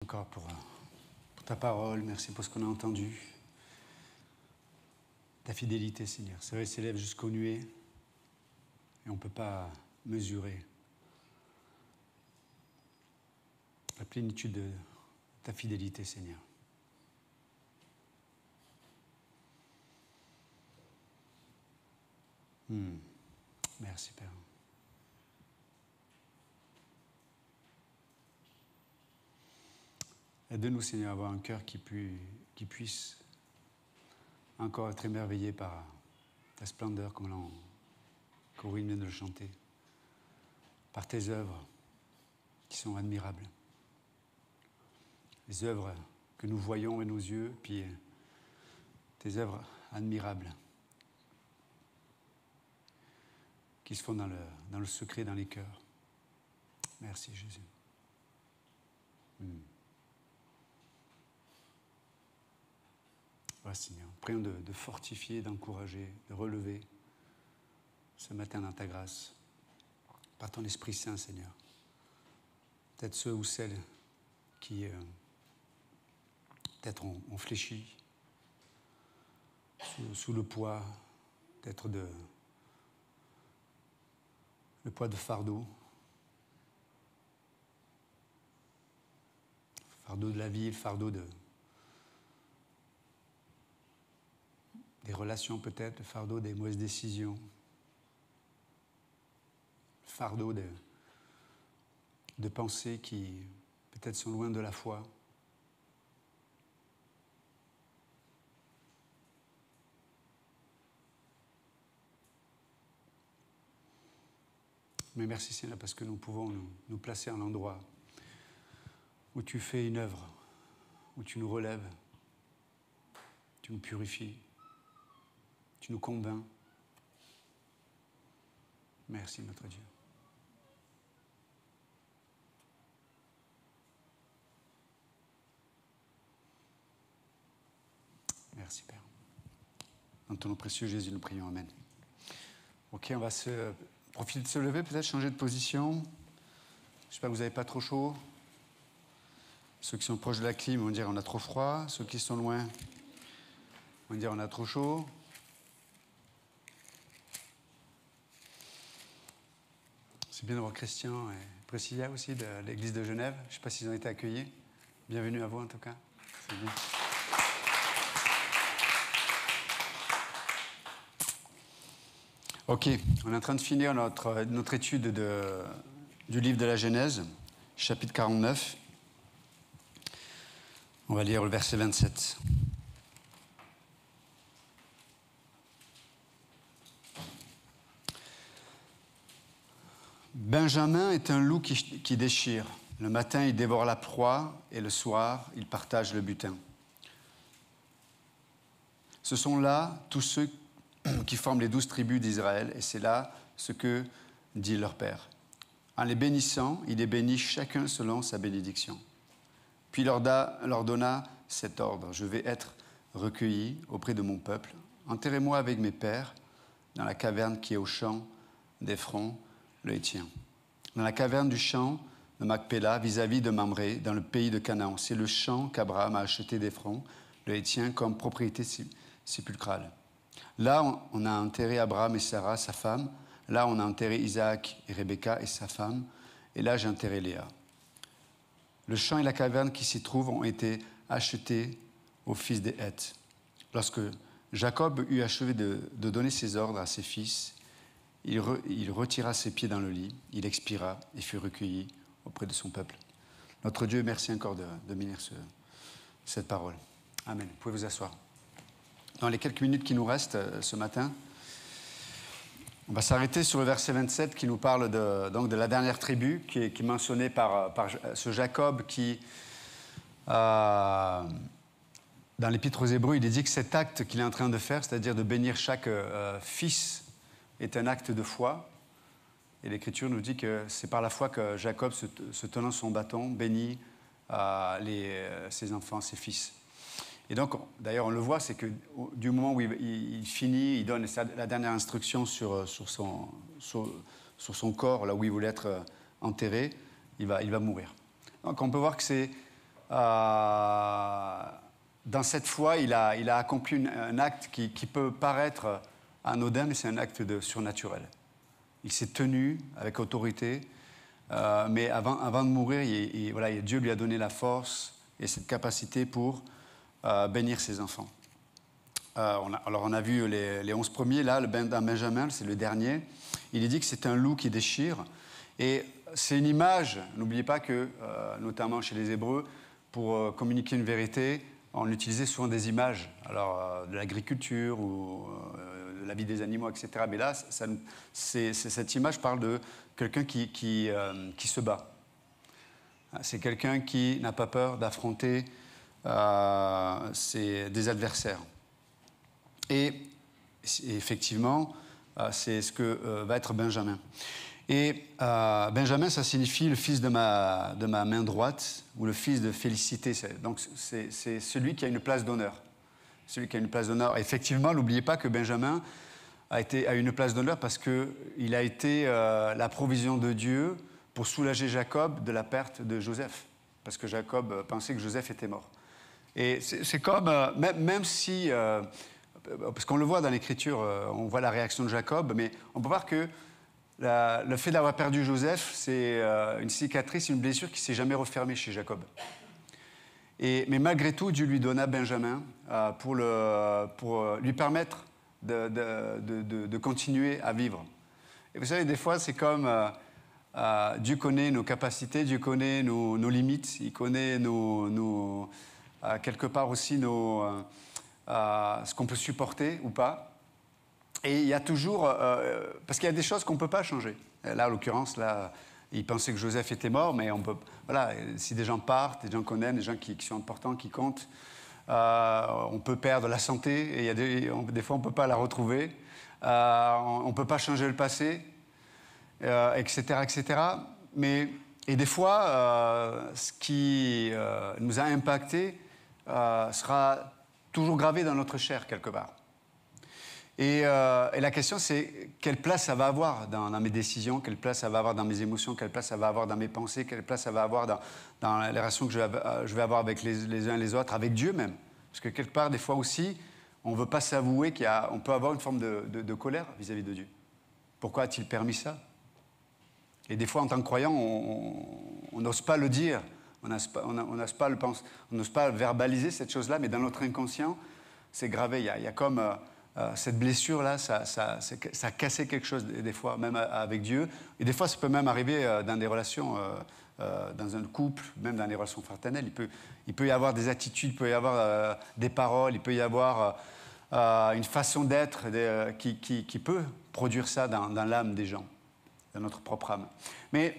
Encore pour ta parole, merci pour ce qu'on a entendu. Ta fidélité, Seigneur. C'est vrai, s'élève jusqu'aux nuées et on ne peut pas mesurer la plénitude de ta fidélité, Seigneur. Merci, Père. Aide-nous, Seigneur, à avoir un cœur qui puisse encore être émerveillé par ta splendeur, comme Corinne vient de le chanter, par tes œuvres qui sont admirables. Les œuvres que nous voyons à nos yeux, puis tes œuvres admirables qui se font dans le secret, dans les cœurs. Merci, Jésus. Voilà, Seigneur. Prions de fortifier, d'encourager, de relever ce matin dans ta grâce, par ton Esprit Saint, Seigneur. Peut-être ceux ou celles qui, peut-être ont fléchi sous le poids, peut-être le poids de fardeau de la vie, le fardeau des relations peut-être, le fardeau des mauvaises décisions, le fardeau de pensées qui peut-être sont loin de la foi. Mais merci Seigneur parce que nous pouvons nous placer à un endroit où tu fais une œuvre, où tu nous relèves, tu nous purifies, tu nous convaincs. Merci notre Dieu. Merci Père. Dans ton nom précieux Jésus, nous prions. Amen. Ok, on va profiter de se lever, peut-être changer de position. J'espère que vous n'avez pas trop chaud. Ceux qui sont proches de la clim vont dire on a trop froid. Ceux qui sont loin vont dire on a trop chaud. C'est bien d'avoir Christian et Priscilla aussi de l'église de Genève. Je ne sais pas s'ils ont été accueillis. Bienvenue à vous en tout cas. C'est bien. Ok, on est en train de finir notre étude du livre de la Genèse, chapitre 49. On va lire le verset 27. Benjamin est un loup qui déchire. Le matin, il dévore la proie et le soir, il partage le butin. Ce sont là tous ceux qui forment les 12 tribus d'Israël, et c'est là ce que dit leur père. En les bénissant, il les bénit chacun selon sa bénédiction. Puis il leur donna cet ordre: je vais être recueilli auprès de mon peuple. Enterrez-moi avec mes pères dans la caverne qui est au champ d'Éphron, le Héthien. Dans la caverne du champ de Macpéla, vis-à-vis de Mamré, dans le pays de Canaan. C'est le champ qu'Abraham a acheté d'Éphron, le Héthien, comme propriété sépulcrale. Là, on a enterré Abraham et Sarah, sa femme. Là, on a enterré Isaac et Rebecca et sa femme. Et là, j'ai enterré Léa. Le champ et la caverne qui s'y trouvent ont été achetés aux fils des Heths. Lorsque Jacob eut achevé de donner ses ordres à ses fils, il retira ses pieds dans le lit, il expira et fut recueilli auprès de son peuple. Notre Dieu, merci encore de bénir cette parole. Amen. Vous pouvez vous asseoir. Dans les quelques minutes qui nous restent ce matin, on va s'arrêter sur le verset 27 qui nous parle de la dernière tribu qui est mentionnée par ce Jacob qui, dans l'Épître aux Hébreux, il est dit que cet acte qu'il est en train de faire, c'est-à-dire de bénir chaque fils, est un acte de foi. Et l'Écriture nous dit que c'est par la foi que Jacob, se tenant son bâton, bénit ses enfants, ses fils. Et donc, d'ailleurs, on le voit, c'est que du moment où il finit, il donne la dernière instruction sur son corps, là où il voulait être enterré, il va mourir. Donc, on peut voir que c'est dans cette foi, il a accompli un acte qui peut paraître anodin, mais c'est un acte surnaturel. Il s'est tenu avec autorité, mais avant de mourir, voilà, Dieu lui a donné la force et cette capacité pour bénir ses enfants. On a vu les 11 premiers, là, dans Benjamin, c'est le dernier. Il est dit que c'est un loup qui déchire. Et c'est une image, n'oubliez pas que, notamment chez les Hébreux, pour communiquer une vérité, on utilisait souvent des images, alors de l'agriculture ou de la vie des animaux, etc. Mais là, cette image parle de quelqu'un qui se bat. C'est quelqu'un qui n'a pas peur d'affronter des adversaires. Et effectivement, c'est ce que va être Benjamin. Et Benjamin, ça signifie le fils de ma main droite ou le fils de félicité. Donc c'est celui qui a une place d'honneur. Celui qui a une place d'honneur. Effectivement, n'oubliez pas que Benjamin a une place d'honneur parce qu'il a été la provision de Dieu pour soulager Jacob de la perte de Joseph. Parce que Jacob pensait que Joseph était mort. Et c'est comme, même si, parce qu'on le voit dans l'Écriture, on voit la réaction de Jacob, mais on peut voir que le fait d'avoir perdu Joseph, c'est une cicatrice, une blessure qui ne s'est jamais refermée chez Jacob. Mais malgré tout, Dieu lui donna Benjamin pour lui permettre de continuer à vivre. Et vous savez, des fois, c'est comme Dieu connaît nos capacités, Dieu connaît nos limites, il connaît quelque part aussi ce qu'on peut supporter ou pas. Et il y a toujours... parce qu'il y a des choses qu'on ne peut pas changer. Là, en l'occurrence, là, il pensait que Joseph était mort, mais on peut... Voilà, si des gens partent, des gens qu'on aime, des gens qui sont importants, qui comptent, on peut perdre la santé, et des fois, on ne peut pas la retrouver. On ne peut pas changer le passé, etc., etc. Et des fois, ce qui nous a impactés sera toujours gravé dans notre chair, quelque part. Et la question, c'est quelle place ça va avoir dans mes décisions, quelle place ça va avoir dans mes émotions, quelle place ça va avoir dans mes pensées, quelle place ça va avoir dans les relations que je vais avoir avec les uns et les autres, avec Dieu même. Parce que quelque part, des fois aussi, on ne veut pas s'avouer qu'on peut avoir une forme de colère vis-à-vis de Dieu. Pourquoi a-t-il permis ça? Et des fois, en tant que croyant, on n'ose pas le dire, on n'ose pas le penser, on n'ose pas verbaliser cette chose-là, mais dans notre inconscient, c'est gravé. Il y a comme... cette blessure-là, ça a cassé quelque chose, des fois, même avec Dieu. Et des fois, ça peut même arriver dans des relations, dans un couple, même dans les relations fraternelles. Il peut y avoir des attitudes, il peut y avoir des paroles, il peut y avoir une façon d'être qui peut produire ça dans l'âme des gens, dans notre propre âme. Mais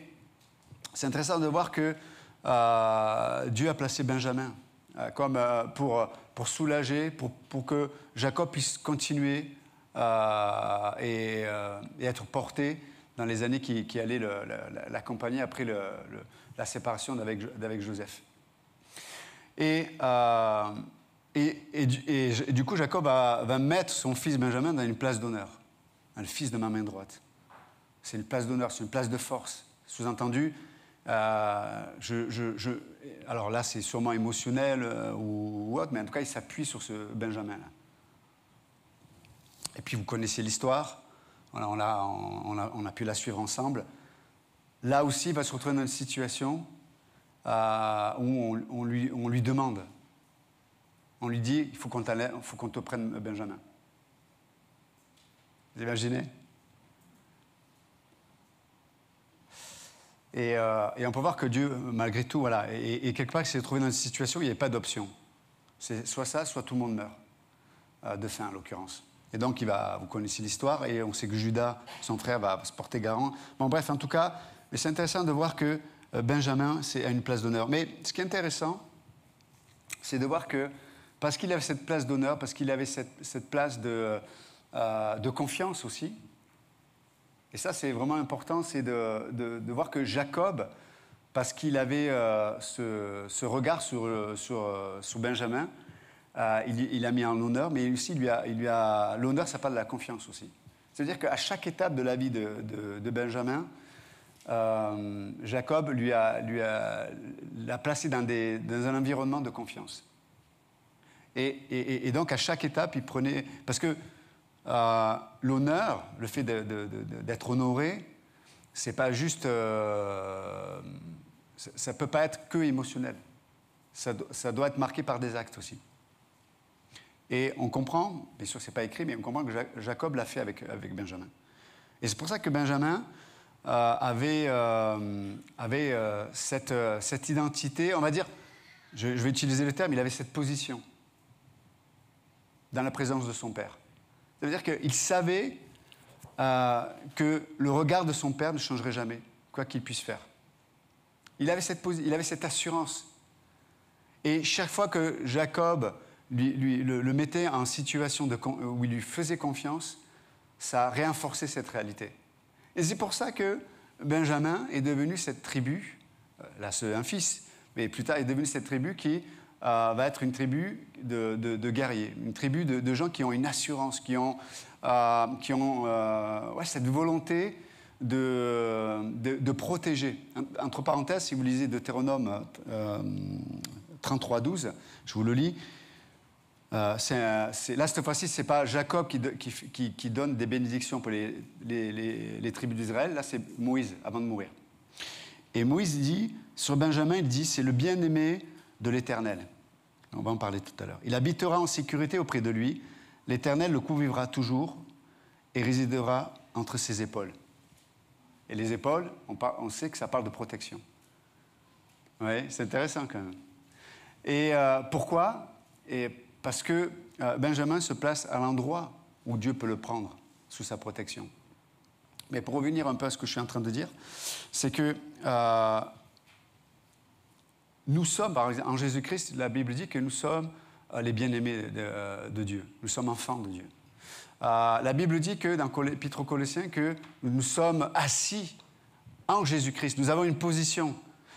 c'est intéressant de voir que Dieu a placé Benjamin comme pour soulager, pour que Jacob puisse continuer et être porté dans les années qui allaient l'accompagner après la séparation d'avec Joseph. Et du coup, Jacob va mettre son fils Benjamin dans une place d'honneur, le fils de ma main droite. C'est une place d'honneur, c'est une place de force. Sous-entendu, alors là, c'est sûrement émotionnel ou autre, mais en tout cas, il s'appuie sur ce Benjamin-là. Et puis, vous connaissez l'histoire. Voilà, on a pu la suivre ensemble. Là aussi, il va se retrouver dans une situation où on lui demande. On lui dit, il faut qu'on te prenne Benjamin. Vous imaginez ? Et on peut voir que Dieu, malgré tout, voilà, et quelque part, il s'est trouvé dans une situation où il n'y avait pas d'option. C'est soit ça, soit tout le monde meurt, de faim en l'occurrence. Et donc, vous connaissez l'histoire, et on sait que Judas, son frère, va se porter garant. Bon, bref, en tout cas, mais c'est intéressant de voir que Benjamin, c'est à une place d'honneur. Mais ce qui est intéressant, c'est de voir que, parce qu'il avait cette place d'honneur, parce qu'il avait cette place de confiance aussi, et ça, c'est vraiment important, c'est de voir que Jacob, parce qu'il avait ce regard sur Benjamin, il a mis en honneur, mais aussi l'honneur, ça parle de la confiance aussi. C'est-à-dire qu'à chaque étape de la vie de Benjamin, Jacob l'a placé dans un environnement de confiance. Et donc, à chaque étape, il prenait... Parce que l'honneur, le fait d'être honoré, c'est pas juste... ça ne peut pas être que émotionnel. Ça doit être marqué par des actes aussi. Et on comprend, bien sûr que ce n'est pas écrit, mais on comprend que Jacob l'a fait avec Benjamin. Et c'est pour ça que Benjamin avait cette identité, on va dire, je vais utiliser le terme, il avait cette position dans la présence de son père. Ça veut dire qu'il savait que le regard de son père ne changerait jamais, quoi qu'il puisse faire. Il avait cette assurance. Et chaque fois que Jacob le mettait en situation où il lui faisait confiance, ça a renforcé cette réalité. Et c'est pour ça que Benjamin est devenu cette tribu, là c'est un fils, mais plus tard est devenu cette tribu qui va être une tribu de guerriers, une tribu de gens qui ont une assurance, qui ont cette volonté de protéger. Entre parenthèses, si vous lisez Deutéronome 33:12, je vous le lis, là, cette fois-ci, ce n'est pas Jacob qui donne des bénédictions pour les tribus d'Israël, là, c'est Moïse, avant de mourir. Et Moïse dit, sur Benjamin, il dit, c'est le bien-aimé de l'Éternel. On va en parler tout à l'heure. Il habitera en sécurité auprès de lui, l'Éternel le couvrira toujours et résidera entre ses épaules. Et les épaules, on sait que ça parle de protection. Oui, c'est intéressant quand même. Et pourquoi ? Parce que Benjamin se place à l'endroit où Dieu peut le prendre sous sa protection. Mais pour revenir un peu à ce que je suis en train de dire, c'est que nous sommes, par exemple, en Jésus-Christ, la Bible dit que nous sommes les bien-aimés de Dieu. Nous sommes enfants de Dieu. La Bible dit que dans l'Épître aux Colossiens, que nous sommes assis en Jésus-Christ. Nous avons une position.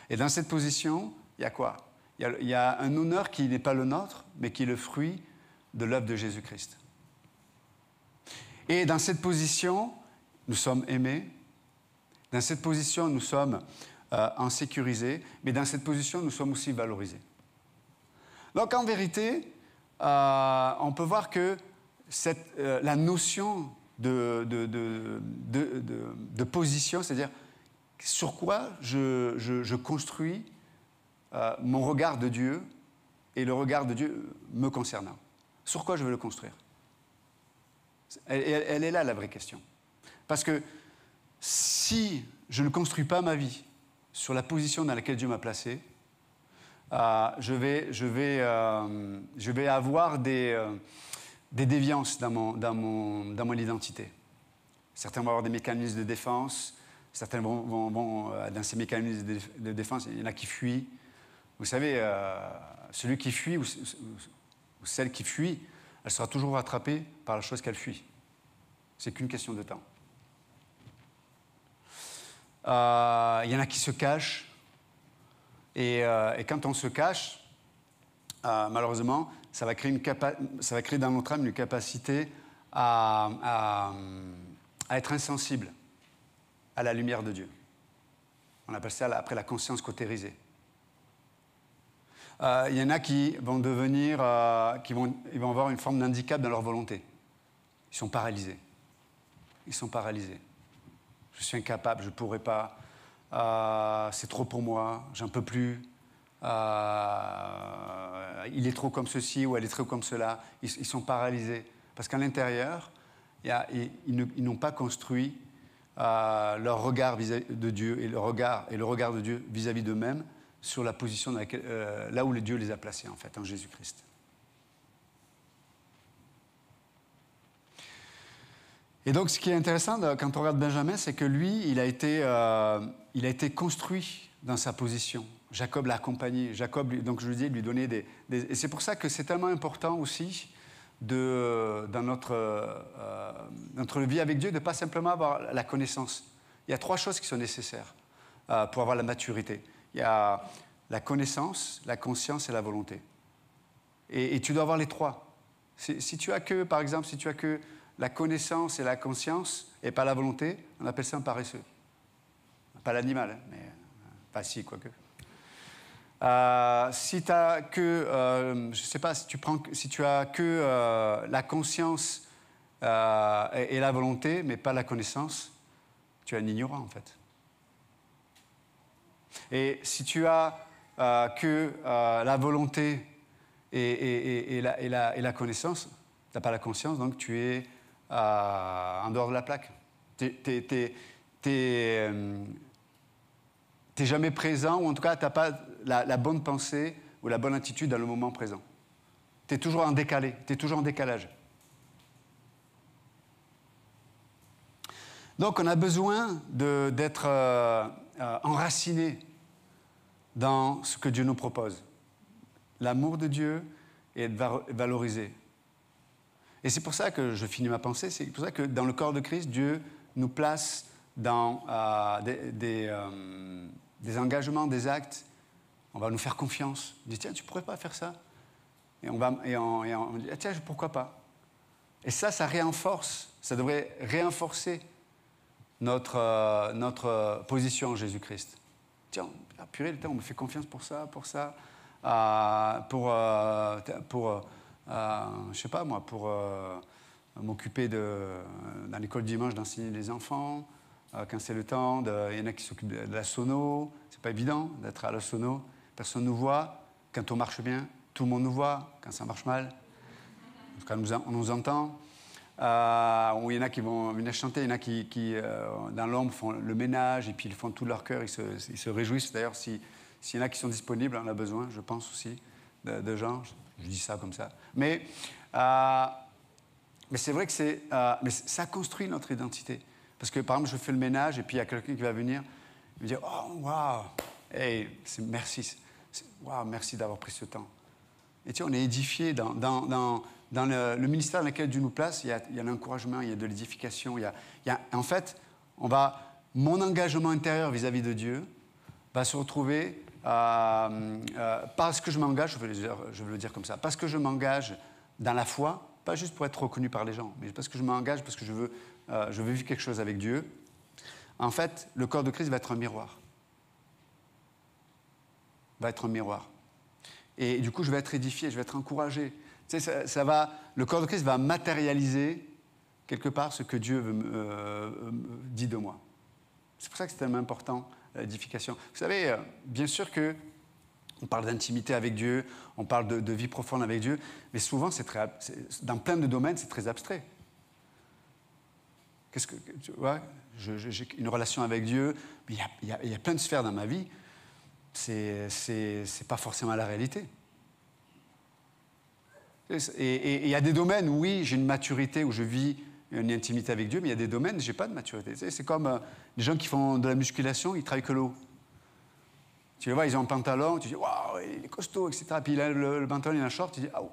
Et dans cette position, il y a quoi ? Il y a un honneur qui n'est pas le nôtre, mais qui est le fruit de l'œuvre de Jésus-Christ. Et dans cette position, nous sommes aimés. Dans cette position, nous sommes en sécurisé. Mais dans cette position, nous sommes aussi valorisés. Donc, en vérité, on peut voir que la notion de position, c'est-à-dire sur quoi je construis mon regard de Dieu et le regard de Dieu me concernant. Sur quoi je veux le construire ? Elle est là, la vraie question. Parce que si je ne construis pas ma vie sur la position dans laquelle Dieu m'a placé, je vais avoir des déviances dans mon identité. Certains vont avoir des mécanismes de défense, certains vont dans ces mécanismes de défense, il y en a qui fuient. Vous savez, celui qui fuit ou celle qui fuit, elle sera toujours rattrapée par la chose qu'elle fuit. C'est qu'une question de temps. Il y en a qui se cachent. Et quand on se cache, malheureusement, ça va créer dans notre âme une capacité à être insensible à la lumière de Dieu. On appelle ça après la conscience cautérisée. Il y en a qui vont devenir, ils vont avoir une forme d'handicap dans leur volonté. Ils sont paralysés. Ils sont paralysés. Je suis incapable, je ne pourrai pas. C'est trop pour moi, j'en peux plus. Il est trop comme ceci ou elle est trop comme cela. Ils sont paralysés. Parce qu'à l'intérieur, ils n'ont pas construit leur regard vis-à-vis de Dieu et le regard de Dieu vis-à-vis d'eux-mêmes sur la position dans laquelle, là où Dieu les a placés, en fait, en Jésus-Christ. Et donc, ce qui est intéressant quand on regarde Benjamin, c'est que lui, il a été construit dans sa position. Jacob l'a accompagné. Jacob, donc je lui dis, lui donnait des... Et c'est pour ça que c'est tellement important aussi dans notre vie avec Dieu, de ne pas simplement avoir la connaissance. Il y a 3 choses qui sont nécessaires pour avoir la maturité. Il y a la connaissance, la conscience et la volonté. Et tu dois avoir les 3. Si tu as que, par exemple, si tu as que la connaissance et la conscience et pas la volonté, on appelle ça un paresseux. Pas l'animal, hein, mais pas si, quoique. Si tu as que, je ne sais pas, si tu as que la conscience et la volonté, mais pas la connaissance, tu es un ignorant, en fait. Et si tu as que la volonté et la connaissance, tu n'as pas la conscience, donc tu es en dehors de la plaque. T'es jamais présent, ou en tout cas, tu n'as pas la bonne pensée ou la bonne attitude dans le moment présent. Tu es toujours en décalé, tu es toujours en décalage. Donc, on a besoin d'être enraciné dans ce que Dieu nous propose. L'amour de Dieu et être valorisé. Et c'est pour ça que je finis ma pensée, c'est pour ça que dans le corps de Christ, Dieu nous place dans des engagements, des actes. On va nous faire confiance. On dit, tiens, tu ne pourrais pas faire ça. Et on dit, ah, tiens, pourquoi pas. Et ça renforce, ça devrait renforcer notre position en Jésus-Christ. Tiens, purée, on me fait confiance pour ça, je sais pas moi, pour m'occuper dans l'école dimanche d'enseigner les enfants, quand c'est le temps, il y en a qui s'occupent de la sono, c'est pas évident d'être à la sono, personne ne nous voit, quand on marche bien, tout le monde nous voit, quand ça marche mal, quand on nous entend. Il y en a qui vont venir chanter, il y en a qui dans l'ombre font le ménage et puis ils font tout leur cœur, ils se réjouissent. D'ailleurs, s'il y en a qui sont disponibles, on a besoin, je pense aussi, de gens. Je dis ça comme ça. Mais c'est vrai que mais ça construit notre identité. Parce que, par exemple, je fais le ménage et puis il y a quelqu'un qui va venir me dire « Oh, waouh, hey, merci, wow, merci d'avoir pris ce temps. » Et tu sais, on est édifié dans le ministère dans lequel Dieu nous place, il y a l'encouragement, il y a de l'édification. En fait, mon engagement intérieur vis-à-vis de Dieu va se retrouver parce que je m'engage, je veux le dire comme ça, parce que je m'engage dans la foi, pas juste pour être reconnu par les gens, mais parce que je m'engage, parce que je veux vivre quelque chose avec Dieu. En fait, le corps de Christ va être un miroir. Va être un miroir. Et du coup, je vais être édifié, je vais être encouragé. Tu sais, le corps de Christ va matérialiser quelque part ce que Dieu dit de moi. C'est pour ça que c'est tellement important, l'édification. Vous savez, bien sûr qu'on parle d'intimité avec Dieu, on parle de vie profonde avec Dieu, mais souvent, dans plein de domaines, c'est très abstrait. Tu vois, j'ai une relation avec Dieu, mais il y a plein de sphères dans ma vie, c'est pas forcément la réalité. Et il y a des domaines où, oui, j'ai une maturité, où je vis une intimité avec Dieu, mais il y a des domaines où je n'ai pas de maturité. C'est comme les gens qui font de la musculation, ils travaillent que l'eau. Tu les vois, ils ont un pantalon, tu dis « Waouh, il est costaud, etc. » Puis le pantalon, il a un short, tu dis « Ah,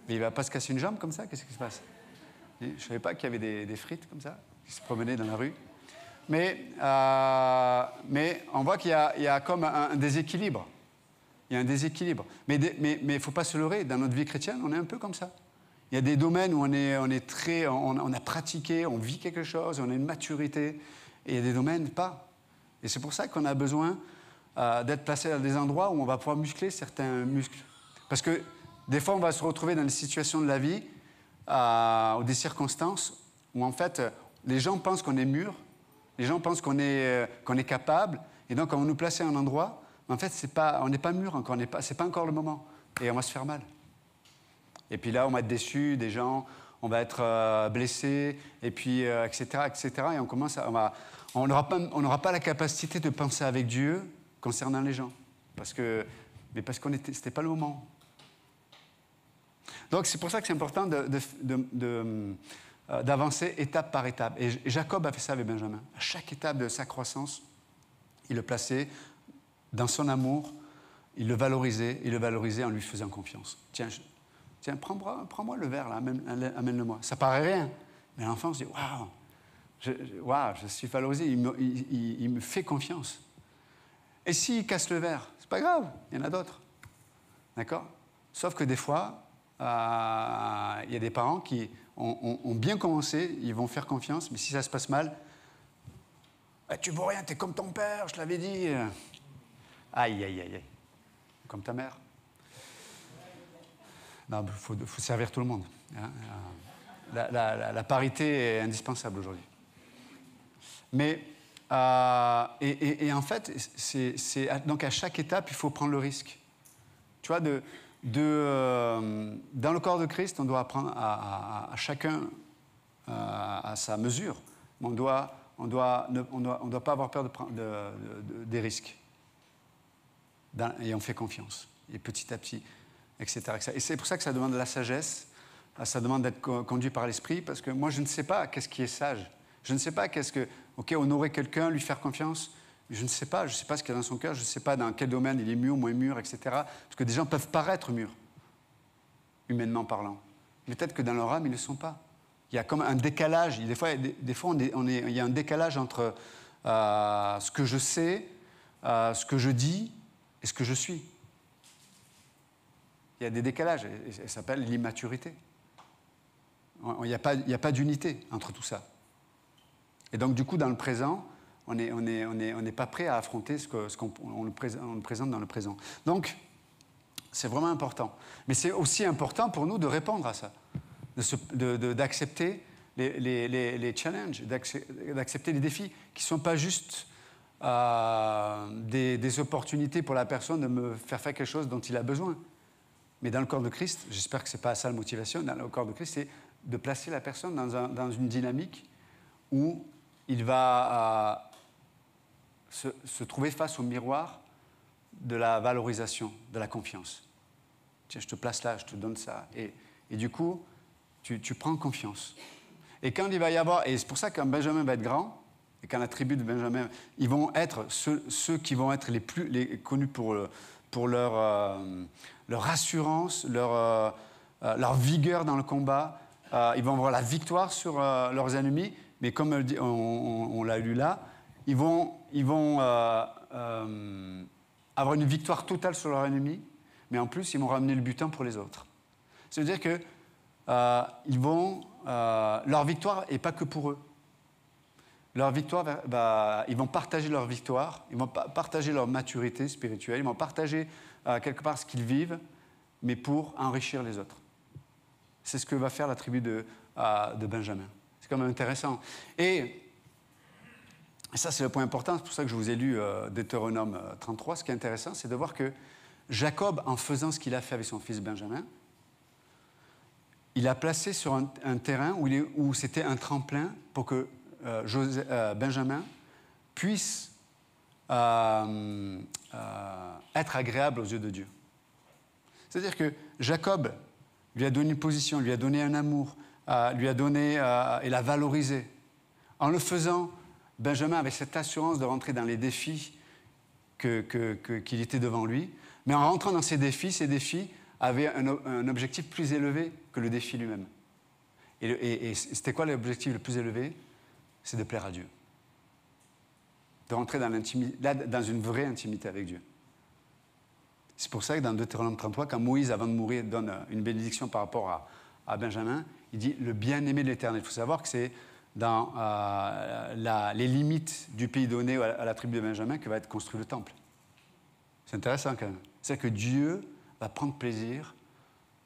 mais il ne va pas se casser une jambe comme ça, qu'est-ce qui se passe ?» Je ne savais pas qu'il y avait des frites comme ça, qui se promenaient dans la rue. Mais on voit qu'il y a comme un déséquilibre. Il y a un déséquilibre. Mais il ne faut pas se leurrer. Dans notre vie chrétienne, on est un peu comme ça. Il y a des domaines où on a pratiqué, on vit quelque chose, on a une maturité. Et il y a des domaines pas. Et c'est pour ça qu'on a besoin d'être placé dans des endroits où on va pouvoir muscler certains muscles. Parce que des fois, on va se retrouver dans des situations de la vie ou des circonstances où, en fait, les gens pensent qu'on est mûr, les gens pensent qu'on est capable. Et donc, on va nous placer à un endroit. En fait, on n'est pas mûr encore, c'est pas encore le moment. Et on va se faire mal. Et puis là, on va être déçu des gens, on va être blessé, et puis, etc., etc. Et on n'aura pas la capacité de penser avec Dieu concernant les gens. Parce que c'était pas le moment. Donc, c'est pour ça que c'est important d'avancer étape par étape. Et Jacob a fait ça avec Benjamin. À chaque étape de sa croissance, il le plaçait dans son amour, il le valorisait en lui faisant confiance. Tiens, prends-moi le verre, là, amène-le-moi. Ça paraît rien, mais l'enfant se dit, waouh, je suis valorisé, il me fait confiance. Et s'il casse le verre, c'est pas grave, il y en a d'autres. D'accord ? Sauf que des fois, il y a des parents qui ont bien commencé, ils vont faire confiance, mais si ça se passe mal, Eh, tu vaux rien, t'es comme ton père, je te l'avais dit. Aïe, aïe, aïe, aïe. Comme ta mère. Non, il faut servir tout le monde. Hein. La parité est indispensable aujourd'hui. Mais, et en fait, donc à chaque étape, il faut prendre le risque. Tu vois, dans le corps de Christ, on doit apprendre à chacun à sa mesure. Mais on doit pas avoir peur des risques. Et on fait confiance. Et petit à petit, etc. Et c'est pour ça que ça demande de la sagesse, ça demande d'être conduit par l'esprit, parce que moi, je ne sais pas qu'est-ce qui est sage. Je ne sais pas qu'est-ce que... OK, honorer quelqu'un, lui faire confiance, je ne sais pas ce qu'il y a dans son cœur, je ne sais pas dans quel domaine il est mûr, moins mûr, etc. Parce que des gens peuvent paraître mûrs, humainement parlant. Mais peut-être que dans leur âme, ils ne le sont pas. Il y a comme un décalage. Des fois il y a un décalage entre ce que je sais, ce que je dis et ce que je suis. Il y a des décalages, et ça s'appelle l'immaturité. Il n'y a pas d'unité entre tout ça. Et donc, du coup, dans le présent, on n'est pas prêt à affronter ce qu'on nous présente dans le présent. Donc, c'est vraiment important. Mais c'est aussi important pour nous de répondre à ça, d'accepter les challenges, d'accepter les défis, qui ne sont pas juste des opportunités pour la personne de me faire quelque chose dont il a besoin. Mais dans le corps de Christ, j'espère que ce n'est pas ça la motivation, dans le corps de Christ, c'est de placer la personne dans une dynamique où il va se trouver face au miroir de la valorisation, de la confiance. Tiens, je te place là, je te donne ça. Et du coup, tu prends confiance. Et quand il va y avoir... Et c'est pour ça que quand Benjamin va être grand, et quand la tribu de Benjamin... Ils vont être ceux qui vont être les connus pour leur assurance, leur vigueur dans le combat. Ils vont avoir la victoire sur leurs ennemis, mais comme on l'a lu là, ils vont avoir une victoire totale sur leurs ennemis, mais en plus, ils vont ramener le butin pour les autres. Ça veut dire que leur victoire n'est pas que pour eux. Leur victoire, ils vont partager leur victoire, ils vont partager leur maturité spirituelle, ils vont partager quelque part ce qu'ils vivent, mais pour enrichir les autres. C'est ce que va faire la tribu de Benjamin. C'est quand même intéressant. Et ça, c'est le point important, c'est pour ça que je vous ai lu Deutéronome 33. Ce qui est intéressant, c'est de voir que Jacob, en faisant ce qu'il a fait avec son fils Benjamin, il a placé sur un terrain où c'était un tremplin pour que Benjamin puisse être agréable aux yeux de Dieu. C'est-à-dire que Jacob lui a donné une position, lui a donné un amour, lui a donné et l'a valorisé. En le faisant, Benjamin avait cette assurance de rentrer dans les défis qu'il était devant lui. Mais en rentrant dans ces défis avaient un objectif plus élevé que le défi lui-même. Et c'était quoi l'objectif le plus élevé? C'est de plaire à Dieu. De rentrer dans une vraie intimité avec Dieu. C'est pour ça que dans Deutéronome 33, quand Moïse, avant de mourir, donne une bénédiction par rapport à Benjamin, il dit « le bien-aimé de l'Éternel ». Il faut savoir que c'est dans les limites du pays donné à la tribu de Benjamin que va être construit le temple. C'est intéressant quand même. C'est-à-dire que Dieu va prendre plaisir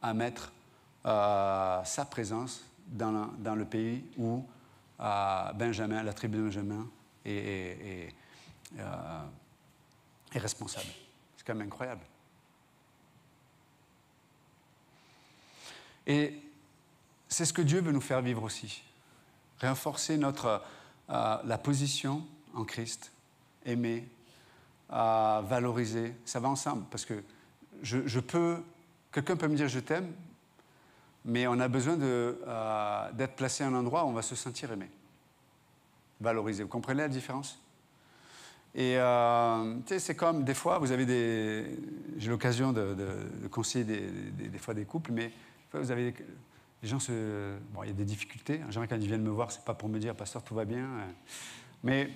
à mettre sa présence dans le pays où Benjamin, la tribu de Benjamin, est responsable. C'est quand même incroyable. Et c'est ce que Dieu veut nous faire vivre aussi. Renforcer la position en Christ, aimer, valoriser. Ça va ensemble, parce que quelqu'un peut me dire « je t'aime », mais on a besoin d'être placé à un endroit où on va se sentir aimé, valorisé. Vous comprenez la différence? Et c'est comme des fois, j'ai l'occasion de conseiller des fois des couples, mais des fois vous avez les gens il y a des difficultés. En général, quand ils viennent me voir, c'est pas pour me dire pasteur tout va bien, mais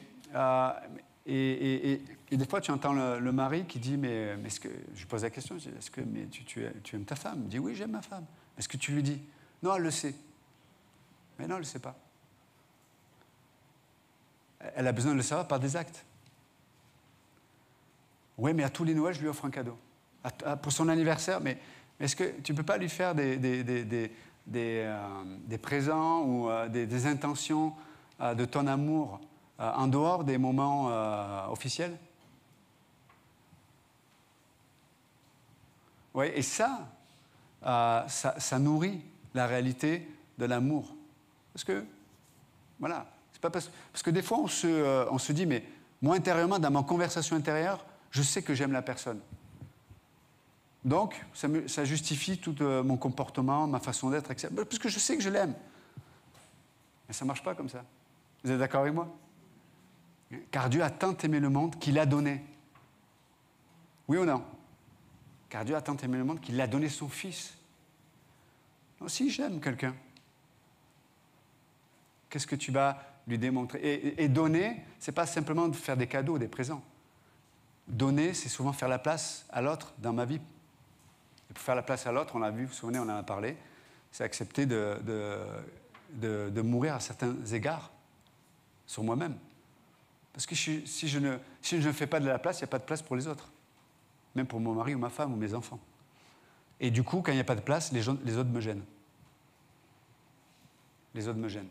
et des fois tu entends le mari qui dit mais est-ce que je pose la question, est-ce que tu aimes ta femme? Il dit oui, j'aime ma femme. Est-ce que tu lui dis? Non, elle le sait. Mais non, elle ne le sait pas. Elle a besoin de le savoir par des actes. Oui, mais à tous les Noëls, je lui offre un cadeau. Pour son anniversaire, mais est-ce que tu ne peux pas lui faire des présents ou des intentions de ton amour en dehors des moments officiels? Oui, et ça nourrit la réalité de l'amour. Parce que, voilà, c'est pas parce que des fois, on se dit, mais moi, intérieurement, dans ma conversation intérieure, je sais que j'aime la personne. Donc, ça justifie tout mon comportement, ma façon d'être, etc. Parce que je sais que je l'aime. Mais ça ne marche pas comme ça. Vous êtes d'accord avec moi? Car Dieu a tant aimé le monde qu'il a donné. Oui ou non? Car Dieu a tant aimé le monde qu'il a donné son Fils. Donc, si j'aime quelqu'un, qu'est-ce que tu vas lui démontrer? Et donner, ce n'est pas simplement de faire des cadeaux, des présents. Donner, c'est souvent faire la place à l'autre dans ma vie. Et pour faire la place à l'autre, on l'a vu, vous vous souvenez, on en a parlé, c'est accepter de mourir à certains égards sur moi-même. Parce que si je ne fais pas de la place, il n'y a pas de place pour les autres. Même pour mon mari ou ma femme ou mes enfants. Et du coup, quand il n'y a pas de place, les autres me gênent. Les autres me gênent.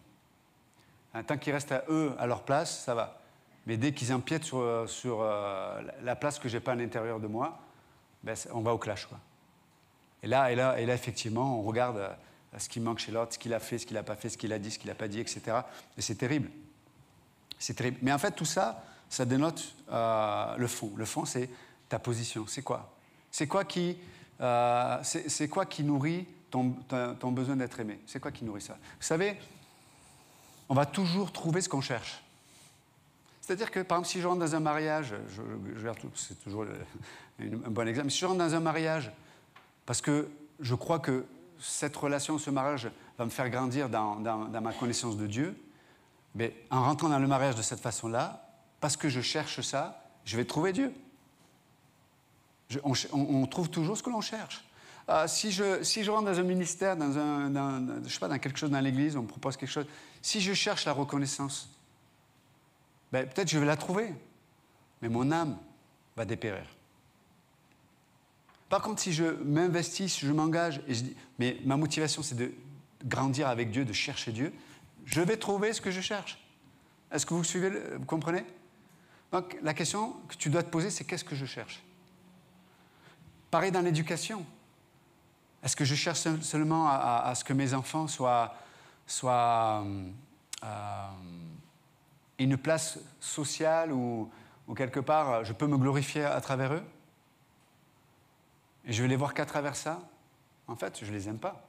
Tant qu'ils restent à eux, à leur place, ça va. Mais dès qu'ils empiètent sur la place que je n'ai pas à l'intérieur de moi, ben, on va au clash, quoi. Et là, effectivement, on regarde ce qui manque chez l'autre, ce qu'il a fait, ce qu'il n'a pas fait, ce qu'il a dit, ce qu'il n'a pas dit, etc. Et c'est terrible. C'est terrible. Mais en fait, tout ça, ça dénote le fond. Le fond, c'est ta position. C'est quoi? C'est quoi qui nourrit ton besoin d'être aimé? C'est quoi qui nourrit ça? Vous savez, on va toujours trouver ce qu'on cherche. C'est-à-dire que, par exemple, si je rentre dans un mariage, c'est toujours un bon exemple, mais si je rentre dans un mariage, parce que je crois que cette relation, ce mariage, va me faire grandir dans ma connaissance de Dieu, mais en rentrant dans le mariage de cette façon-là, parce que je cherche ça, je vais trouver Dieu. On trouve toujours ce que l'on cherche. Si je rentre dans un ministère, je sais pas, dans quelque chose dans l'Église, on me propose quelque chose, si je cherche la reconnaissance, ben, peut-être je vais la trouver, mais mon âme va dépérir. Par contre, si je m'investis, si je m'engage, et je dis, mais ma motivation, c'est de grandir avec Dieu, de chercher Dieu, je vais trouver ce que je cherche. Est-ce que vous suivez, vous comprenez? Donc, la question que tu dois te poser, c'est qu'est-ce que je cherche? Pareil dans l'éducation. Est-ce que je cherche seulement à ce que mes enfants soient une place sociale ou quelque part, je peux me glorifier à travers eux? Et je vais les voir qu'à travers ça? En fait, je ne les aime pas.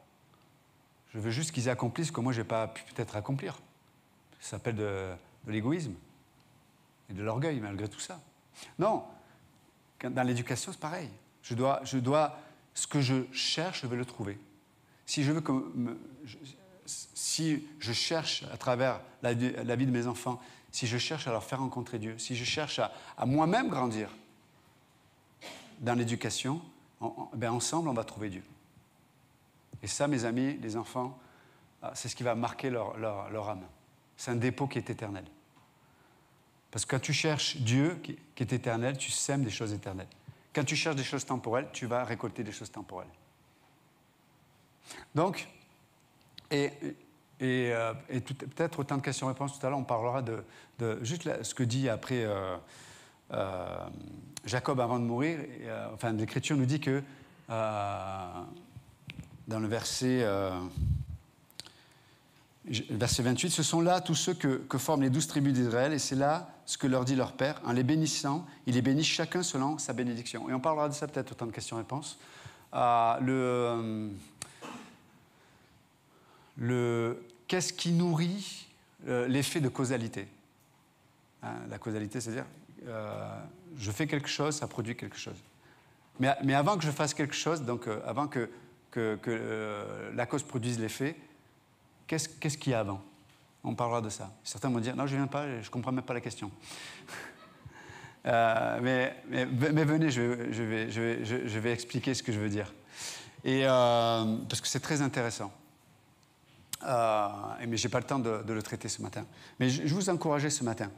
Je veux juste qu'ils accomplissent ce que moi, je n'ai pas pu peut-être accomplir. Ça s'appelle de l'égoïsme et de l'orgueil, malgré tout ça. Non, dans l'éducation, c'est pareil. Ce que je cherche, je vais le trouver. Si je cherche à travers la vie de mes enfants, si je cherche à leur faire rencontrer Dieu, si je cherche à moi-même grandir dans l'éducation, ben ensemble, on va trouver Dieu. Et ça, mes amis, les enfants, c'est ce qui va marquer leur âme. C'est un dépôt qui est éternel. Parce que quand tu cherches Dieu, qui est éternel, tu sèmes des choses éternelles. Quand tu cherches des choses temporelles, tu vas récolter des choses temporelles. Donc, peut-être autant de questions-réponses tout à l'heure, on parlera de juste ce que dit après Jacob avant de mourir. Enfin, l'Écriture nous dit que dans le verset 28, ce sont là tous ceux que forment les 12 tribus d'Israël, et c'est là ce que leur dit leur Père. En les bénissant, il les bénit chacun selon sa bénédiction. Et on parlera de ça peut-être autant de questions-réponses. Qu'est-ce qui nourrit l'effet de causalité? La causalité, c'est-à-dire, je fais quelque chose, ça produit quelque chose. Mais avant que je fasse quelque chose, donc avant que la cause produise l'effet, qu'est-ce qu'il y a avant? On parlera de ça. Certains vont dire, non, je ne viens pas, je ne comprends même pas la question. Mais venez, je vais expliquer ce que je veux dire. Parce que c'est très intéressant. Mais je n'ai pas le temps de le traiter ce matin. Mais je vous encourageais ce matin.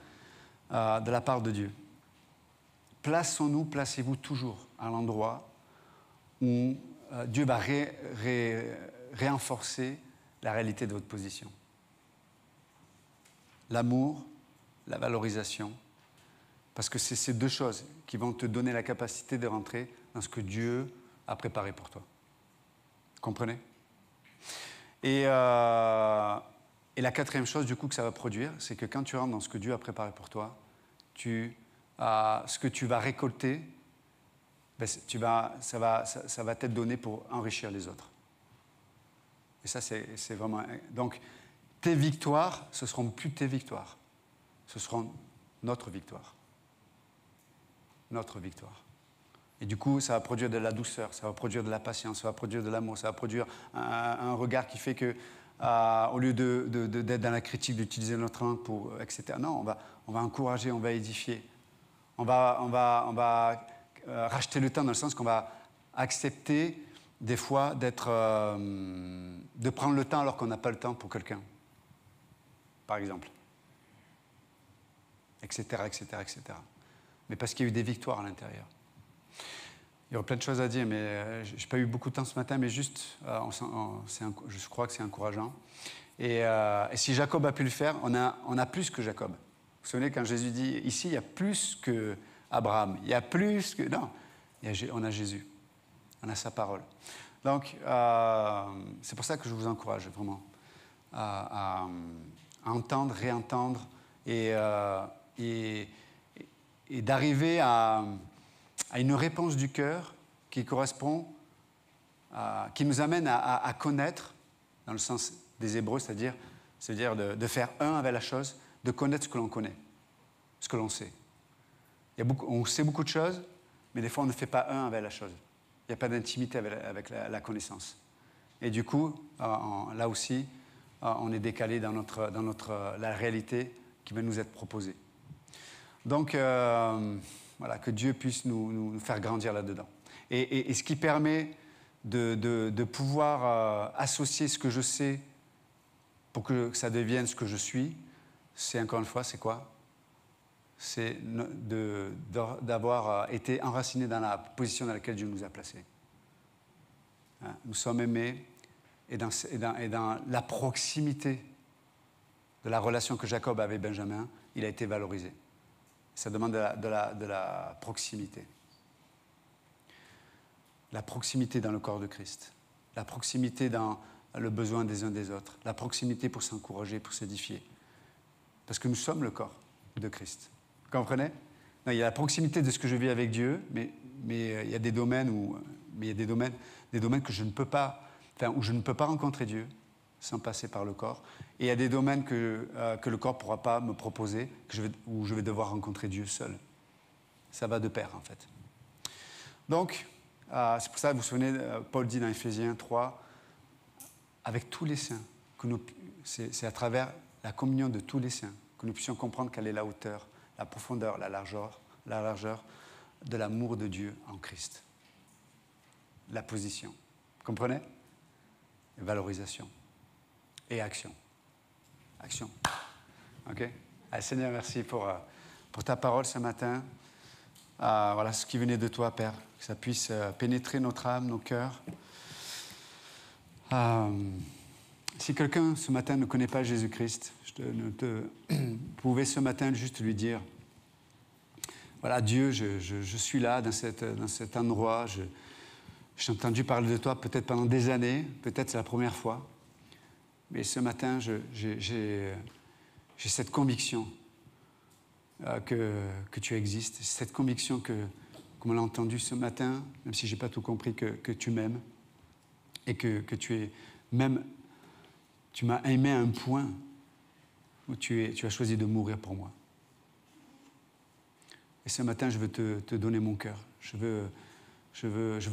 de la part de Dieu. Placez-vous toujours à l'endroit où Dieu va renforcer la réalité de votre position. L'amour, la valorisation, parce que c'est ces deux choses qui vont te donner la capacité de rentrer dans ce que Dieu a préparé pour toi. Comprenez? Et la quatrième chose, du coup, que ça va produire, c'est que quand tu rentres dans ce que Dieu a préparé pour toi, ce que tu vas récolter, ben, ça va t'être donné pour enrichir les autres. Et ça, c'est vraiment... Donc, tes victoires, ce ne seront plus tes victoires. Ce seront notre victoire. Notre victoire. Et du coup, ça va produire de la douceur, ça va produire de la patience, ça va produire de l'amour, ça va produire un regard qui fait que, au lieu d'être dans la critique, d'utiliser notre langue pour, etc., non, on va encourager, on va édifier. On va racheter le temps dans le sens qu'on va accepter des fois de prendre le temps alors qu'on n'a pas le temps pour quelqu'un, par exemple, etc., etc., etc. Mais parce qu'il y a eu des victoires à l'intérieur. Il y aurait plein de choses à dire, mais je n'ai pas eu beaucoup de temps ce matin, mais juste, je crois que c'est encourageant. Et si Jacob a pu le faire, on a plus que Jacob. Vous vous souvenez quand Jésus dit, ici, il y a plus que Abraham, il y a plus que... Non, on a Jésus, on a sa parole. Donc, c'est pour ça que je vous encourage vraiment à entendre, réentendre et d'arriver à une réponse du cœur qui correspond, qui nous amène à connaître, dans le sens des Hébreux, c'est-à-dire de faire un avec la chose, de connaître ce que l'on connaît, ce que l'on sait. On sait beaucoup de choses, mais des fois on ne fait pas un avec la chose. Il n'y a pas d'intimité avec la connaissance. Et du coup, là aussi, on est décalé dans la réalité qui va nous être proposée. Donc, voilà, que Dieu puisse nous faire grandir là-dedans. Et ce qui permet de pouvoir associer ce que je sais pour que ça devienne ce que je suis, c'est encore une fois, c'est quoi? C'est d'avoir été enraciné dans la position dans laquelle Dieu nous a placés. Nous sommes aimés et dans la proximité de la relation que Jacob avait avec Benjamin, il a été valorisé. Ça demande de la proximité. La proximité dans le corps de Christ. La proximité dans le besoin des uns des autres. La proximité pour s'encourager, pour s'édifier. Parce que nous sommes le corps de Christ. Vous comprenez? Non, il y a la proximité de ce que je vis avec Dieu, mais il y a des domaines que je ne peux pas, où je ne peux pas rencontrer Dieu sans passer par le corps. Et il y a des domaines que le corps ne pourra pas me proposer, où je vais devoir rencontrer Dieu seul. Ça va de pair, en fait. Donc, c'est pour ça que vous vous souvenez, Paul dit dans Éphésiens 3, avec tous les saints, c'est à travers la communion de tous les saints que nous puissions comprendre quelle est la hauteur, la profondeur, la largeur de l'amour de Dieu en Christ. La position. Vous comprenez? Valorisation. Et action. Action. OK? Allez, Seigneur, merci pour ta parole ce matin. Voilà ce qui venait de toi, Père. Que ça puisse pénétrer notre âme, nos cœurs. Si quelqu'un ce matin ne connaît pas Jésus-Christ, vous pouvez ce matin juste lui dire, voilà, Dieu, je suis là dans cet endroit, j'ai entendu parler de toi peut-être pendant des années, peut-être c'est la première fois, mais ce matin, j'ai cette conviction que tu existes, cette conviction comme on l'a entendu ce matin, même si je n'ai pas tout compris, que tu m'aimes et que tu m'as aimé à un point où tu as choisi de mourir pour moi. Et ce matin, je veux te donner mon cœur. Je veux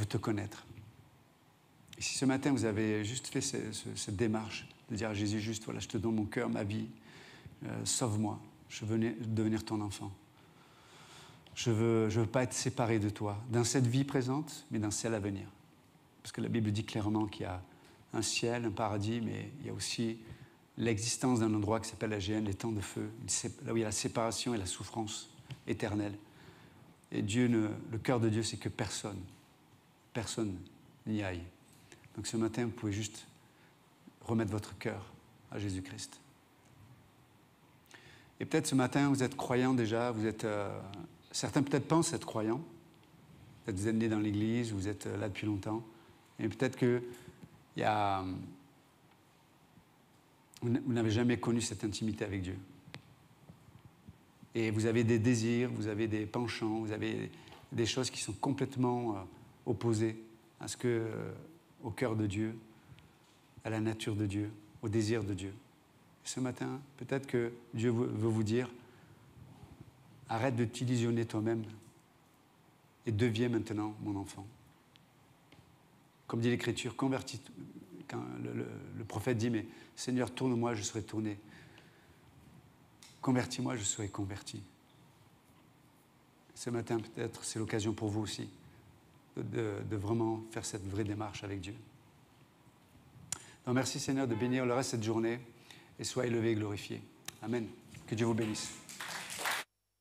te connaître. Et si ce matin, vous avez juste fait cette démarche de dire à Jésus juste, voilà, je te donne mon cœur, ma vie, sauve-moi. Je veux devenir ton enfant. Je veux pas être séparé de toi, dans cette vie présente, mais dans celle à venir. Parce que la Bible dit clairement qu'il y a un ciel, un paradis, mais il y a aussi l'existence d'un endroit qui s'appelle la géhenne, les temps de feu, là où il y a la séparation et la souffrance éternelle. Et le cœur de Dieu, c'est que personne n'y aille. Donc ce matin, vous pouvez juste remettre votre cœur à Jésus-Christ. Et peut-être ce matin, vous êtes croyant déjà, certains peut-être pensent être croyants, peut-être vous êtes nés dans l'Église, vous êtes là depuis longtemps, et peut-être que vous n'avez jamais connu cette intimité avec Dieu. Et vous avez des désirs, vous avez des penchants, vous avez des choses qui sont complètement opposées au cœur de Dieu, à la nature de Dieu, au désir de Dieu. Et ce matin, peut-être que Dieu veut vous dire, arrête de t'illusionner toi-même et deviens maintenant mon enfant. Comme dit l'Écriture, convertis. Quand le prophète dit, mais Seigneur, tourne-moi, je serai tourné. Convertis-moi, je serai converti. Ce matin, peut-être, c'est l'occasion pour vous aussi de vraiment faire cette vraie démarche avec Dieu. Donc, merci Seigneur de bénir le reste de cette journée et sois élevé et glorifié. Amen. Que Dieu vous bénisse.